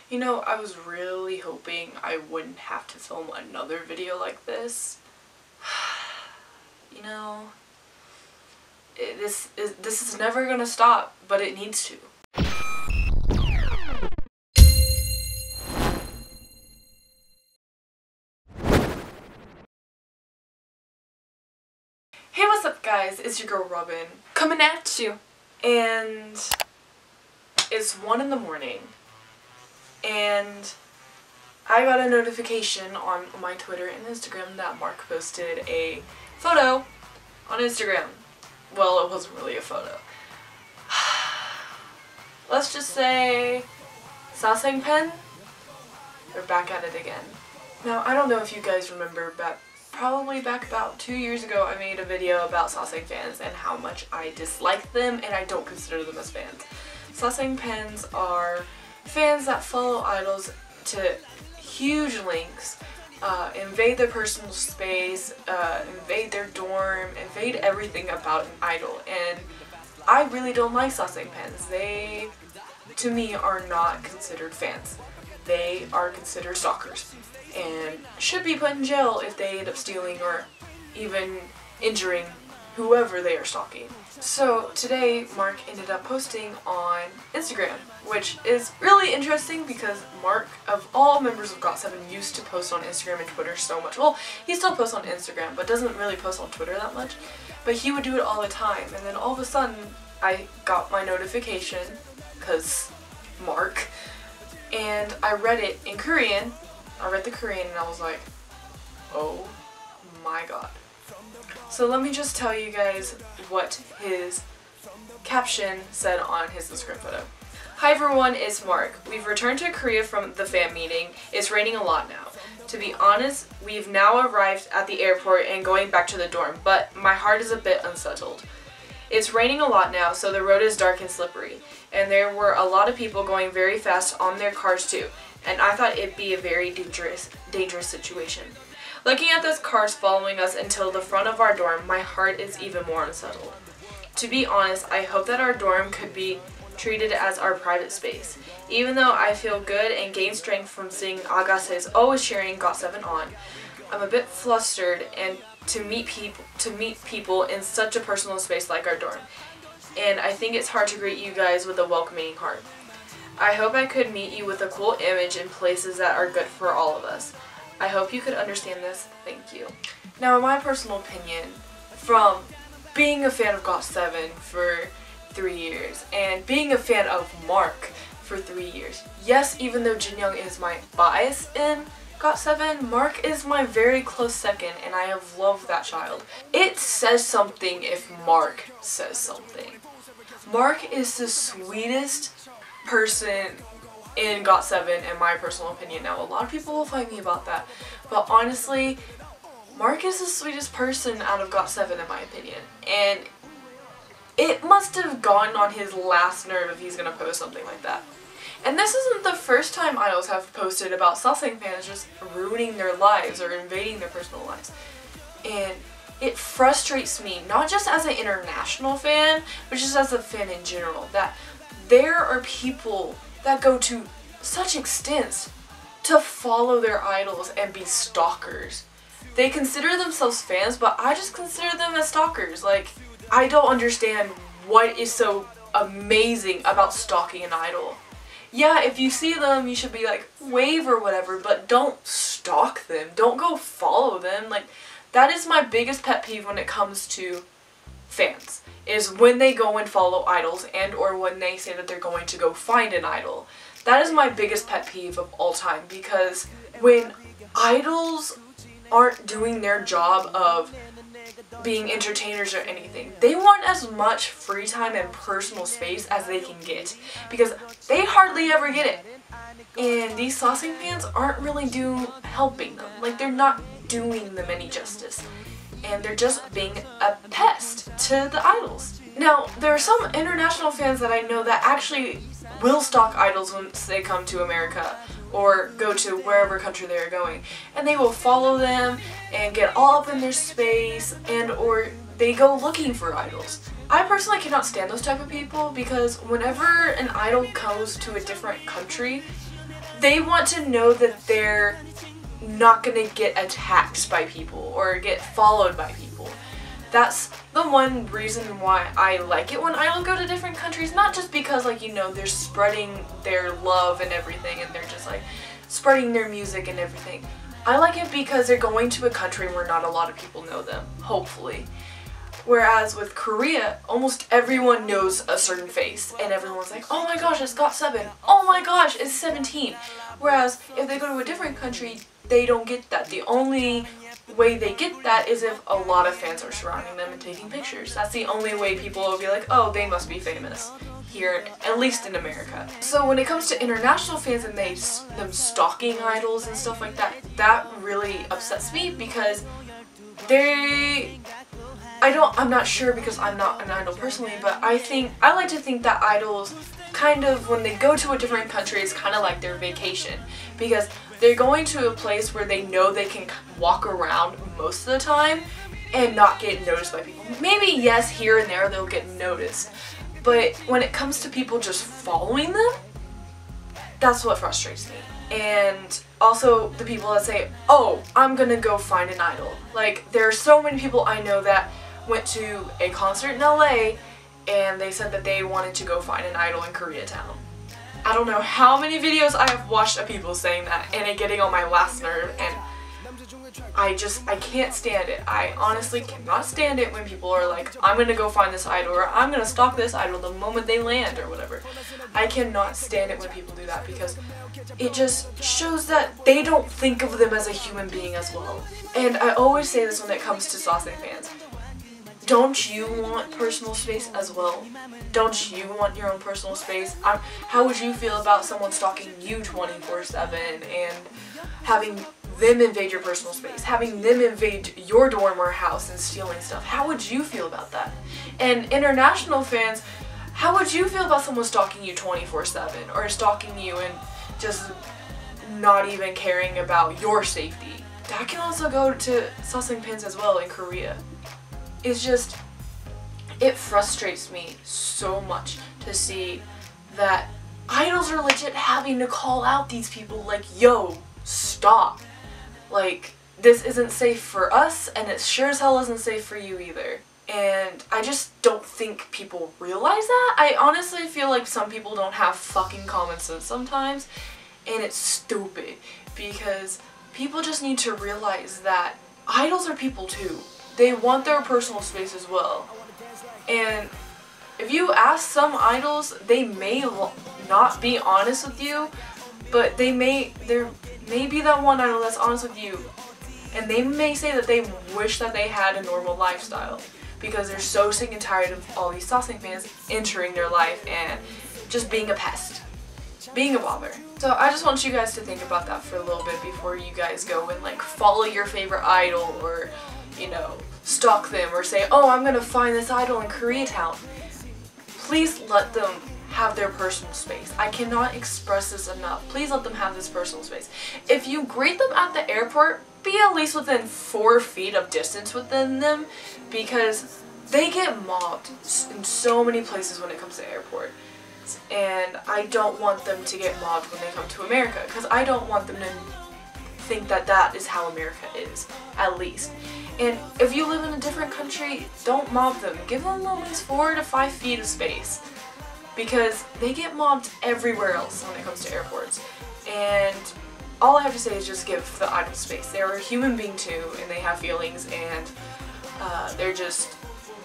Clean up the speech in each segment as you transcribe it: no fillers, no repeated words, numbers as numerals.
You know, I was really hoping I wouldn't have to film another video like this. You know, this is never gonna stop, but it needs to. Hey, what's up guys? It's your girl Robin, coming at you. And it's 1 in the morning. And I got a notification on my Twitter and Instagram that Mark posted a photo on Instagram. Well, it wasn't really a photo. Let's just say Sasaeng pen? They're back at it again. Now, I don't know if you guys remember, but probably back about 2 years ago I made a video about Sasaeng fans and how much I dislike them and I don't consider them as fans. Sasaeng pens are fans that follow idols to huge lengths, invade their personal space, invade their dorm, invade everything about an idol, and I really don't like Sasaeng pens. They, to me, are not considered fans. They are considered stalkers and should be put in jail if they end up stealing or even injuring whoever they are stalking. So today Mark ended up posting on Instagram, which is really interesting because Mark, of all members of GOT7, used to post on Instagram and Twitter so much. Well, he still posts on Instagram, but doesn't really post on Twitter that much. But he would do it all the time, and then all of a sudden I got my notification, because Mark, and I read it in Korean. I read the Korean and I was like, oh my god. So let me just tell you guys what his caption said on his Instagram photo. Hi everyone, it's Mark. We've returned to Korea from the fan meeting. It's raining a lot now. To be honest, we've now arrived at the airport and going back to the dorm, but my heart is a bit unsettled. It's raining a lot now, so the road is dark and slippery, and there were a lot of people going very fast on their cars too, and I thought it'd be a very dangerous situation. Looking at those cars following us until the front of our dorm, my heart is even more unsettled. To be honest, I hope that our dorm could be treated as our private space. Even though I feel good and gain strength from seeing Agases always cheering GOT7 on, I'm a bit flustered and to meet people in such a personal space like our dorm. And I think it's hard to greet you guys with a welcoming heart. I hope I could meet you with a cool image in places that are good for all of us. I hope you could understand this. Thank you. Now, in my personal opinion, from being a fan of GOT7 for 3 years and being a fan of Mark for 3 years, yes, even though Jinyoung is my bias in GOT7, Mark is my very close second and I have loved that child. It says something if Mark says something. Mark is the sweetest person in GOT7 in my personal opinion. Now, a lot of people will fight me about that, but honestly, Mark is the sweetest person out of GOT7 in my opinion, and it must have gone on his last nerve if he's gonna post something like that. And this isn't the first time idols have posted about Sasaeng fans just ruining their lives or invading their personal lives. And it frustrates me, not just as an international fan, but just as a fan in general, that there are people that go to such extents to follow their idols and be stalkers. They consider themselves fans, but I just consider them as stalkers. Like, I don't understand what is so amazing about stalking an idol. Yeah, if you see them, you should be like, wave or whatever, but don't stalk them. Don't go follow them. Like, that is my biggest pet peeve when it comes to fans, is when they go and follow idols and or when they say that they're going to go find an idol. That is my biggest pet peeve of all time, because when idols aren't doing their job of being entertainers or anything, they want as much free time and personal space as they can get, because they hardly ever get it. And these Sasaeng fans aren't really helping them. Like, they're not doing them any justice. And they're just being a pest to the idols. Now, there are some international fans that I know that actually will stalk idols once they come to America or go to wherever country they're going. And they will follow them and get all up in their space, and or they go looking for idols. I personally cannot stand those type of people, because whenever an idol goes to a different country, they want to know that they're not gonna get attacked by people or get followed by people. That's the one reason why I like it when idols go to different countries, not just because, like, you know, they're spreading their love and everything and they're just like spreading their music and everything. I like it because they're going to a country where not a lot of people know them, hopefully. Whereas with Korea, almost everyone knows a certain face and everyone's like, oh my gosh, it's GOT7, oh my gosh, it's 17. Whereas if they go to a different country, they don't get that. The only way they get that is if a lot of fans are surrounding them and taking pictures. That's the only way people will be like, oh, they must be famous here, at least in America. So when it comes to international fans and them stalking idols and stuff like that, that really upsets me because I'm not sure because I'm not an idol personally, but I like to think that idols kind of, when they go to a different country, it's kind of like their vacation because they're going to a place where they know they can walk around most of the time and not get noticed by people. Maybe, yes, here and there they'll get noticed, but when it comes to people just following them, that's what frustrates me. And also the people that say, oh, I'm gonna go find an idol. Like, there are so many people I know that went to a concert in LA and they said that they wanted to go find an idol in Koreatown. I don't know how many videos I have watched of people saying that and it getting on my last nerve, and I can't stand it. I honestly cannot stand it when people are like, I'm gonna go find this idol or I'm gonna stalk this idol the moment they land or whatever. I cannot stand it when people do that because it just shows that they don't think of them as a human being as well. And I always say this when it comes to Sasaeng fans. Don't you want personal space as well? Don't you want your own personal space? How would you feel about someone stalking you 24/7 and having them invade your personal space, having them invade your dorm or house and stealing stuff? How would you feel about that? And international fans, how would you feel about someone stalking you 24/7 or stalking you and just not even caring about your safety? That can also go to Sasaeng fans as well in Korea. It's just, it frustrates me so much to see that idols are legit having to call out these people like, yo, stop. Like, this isn't safe for us and it sure as hell isn't safe for you either. And I just don't think people realize that. I honestly feel like some people don't have fucking common sense sometimes, and it's stupid because people just need to realize that idols are people too. They want their personal space as well. And if you ask some idols, they may not be honest with you, but there may be that one idol that's honest with you, and they may say that they wish that they had a normal lifestyle because they're so sick and tired of all these Sasaeng fans entering their life and just being a pest, being a bother. So I just want you guys to think about that for a little bit before you guys go and like follow your favorite idol or, you know, stalk them or say, oh, I'm gonna find this idol in Koreatown. Please let them have their personal space. I cannot express this enough. Please let them have this personal space. If you greet them at the airport, be at least within 4 feet of distance within them because they get mobbed in so many places when it comes to airport. And I don't want them to get mobbed when they come to America because I don't want them to think that that is how America is, at least. And if you live in a different country, don't mob them. Give them at least 4 to 5 feet of space because they get mobbed everywhere else when it comes to airports. And all I have to say is just give the idol space. They're a human being too, and they have feelings, and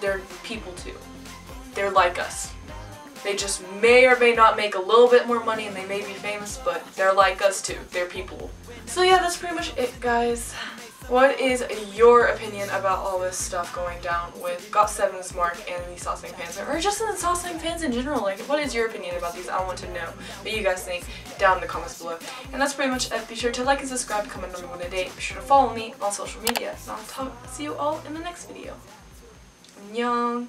they're people too. They're like us. They just may or may not make a little bit more money and they may be famous, but they're like us too. They're people. So yeah, that's pretty much it, guys. What is your opinion about all this stuff going down with GOT7's Mark and the Sasaeng fans, or just the Sasaeng fans in general? Like, what is your opinion about these? I want to know what you guys think down in the comments below. And that's pretty much it. Be sure to like and subscribe, comment on me when a date. Be sure to follow me on social media. And I'll see you all in the next video. Annyeong.